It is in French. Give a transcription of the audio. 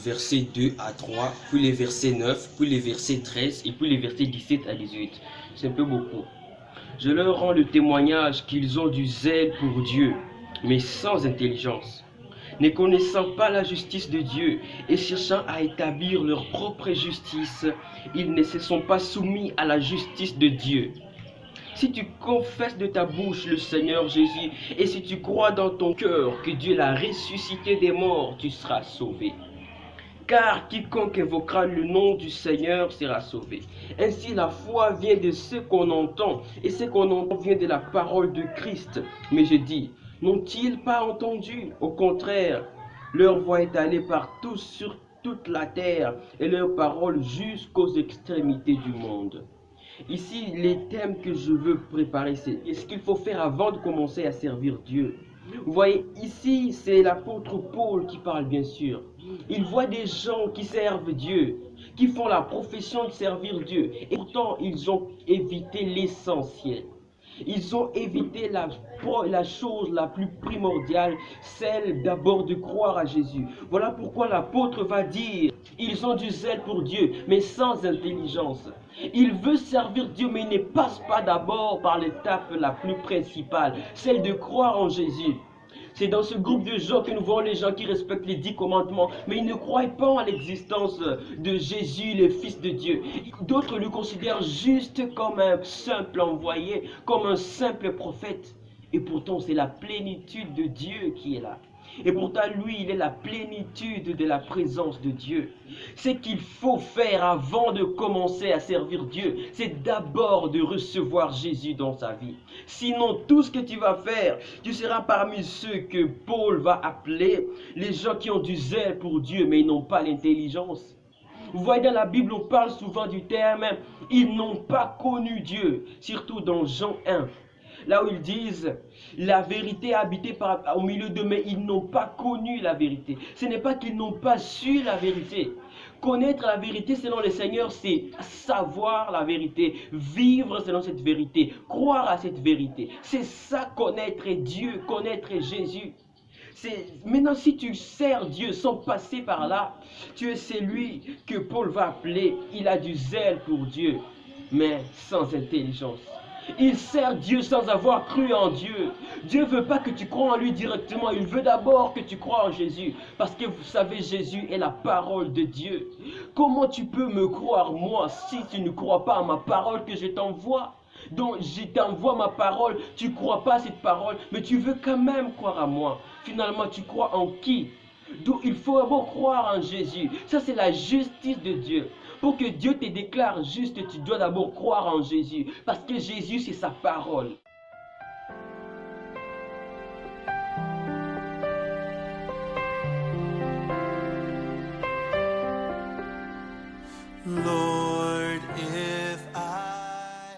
versets 2 à 3, puis les versets 9, puis les versets 13 et puis les versets 17 à 18. C'est un peu beaucoup. Je leur rends le témoignage qu'ils ont du zèle pour Dieu, mais sans intelligence, ne connaissant pas la justice de Dieu et cherchant à établir leur propre justice, ils ne se sont pas soumis à la justice de Dieu. Si tu confesses de ta bouche le Seigneur Jésus et si tu crois dans ton cœur que Dieu l'a ressuscité des morts, tu seras sauvé. Car quiconque évoquera le nom du Seigneur sera sauvé. Ainsi la foi vient de ce qu'on entend, et ce qu'on entend vient de la parole de Christ. Mais je dis, n'ont-ils pas entendu? Au contraire, leur voix est allée partout sur toute la terre, et leur parole jusqu'aux extrémités du monde. Ici, les thèmes que je veux préparer, c'est ce qu'il faut faire avant de commencer à servir Dieu. Vous voyez, ici, c'est l'apôtre Paul qui parle, bien sûr. Il voit des gens qui servent Dieu, qui font la profession de servir Dieu. Et pourtant, ils ont évité l'essentiel. Ils ont évité la chose la plus primordiale, celle d'abord de croire à Jésus. Voilà pourquoi l'apôtre va dire, ils ont du zèle pour Dieu, mais sans intelligence. Il veut servir Dieu, mais il ne passe pas d'abord par l'étape la plus principale, celle de croire en Jésus. C'est dans ce groupe de gens que nous voyons les gens qui respectent les 10 commandements, mais ils ne croient pas en l'existence de Jésus, le Fils de Dieu. D'autres le considèrent juste comme un simple envoyé, comme un simple prophète. Et pourtant, c'est la plénitude de Dieu qui est là. Et pourtant, lui, il est la plénitude de la présence de Dieu. Ce qu'il faut faire avant de commencer à servir Dieu, c'est d'abord de recevoir Jésus dans sa vie. Sinon, tout ce que tu vas faire, tu seras parmi ceux que Paul va appeler les gens qui ont du zèle pour Dieu, mais ils n'ont pas l'intelligence. Vous voyez, dans la Bible, on parle souvent du terme « ils n'ont pas connu Dieu », surtout dans Jean 1. Là où ils disent, la vérité a habité au milieu d'eux, mais ils n'ont pas connu la vérité. Ce n'est pas qu'ils n'ont pas su la vérité. Connaître la vérité selon le Seigneur, c'est savoir la vérité, vivre selon cette vérité, croire à cette vérité. C'est ça, connaître Dieu, connaître Jésus. Maintenant, si tu sers Dieu sans passer par là, tu es celui que Paul va appeler, il a du zèle pour Dieu, mais sans intelligence. Il sert Dieu sans avoir cru en Dieu. Dieu ne veut pas que tu crois en lui directement. Il veut d'abord que tu crois en Jésus. Parce que vous savez, Jésus est la parole de Dieu. Comment tu peux me croire, moi, si tu ne crois pas à ma parole que je t'envoie? Donc, je t'envoie ma parole, tu ne crois pas à cette parole, mais tu veux quand même croire à moi. Finalement, tu crois en qui? Donc, il faut d'abord croire en Jésus. Ça, c'est la justice de Dieu. Pour que Dieu te déclare juste, tu dois d'abord croire en Jésus. Parce que Jésus, c'est sa parole.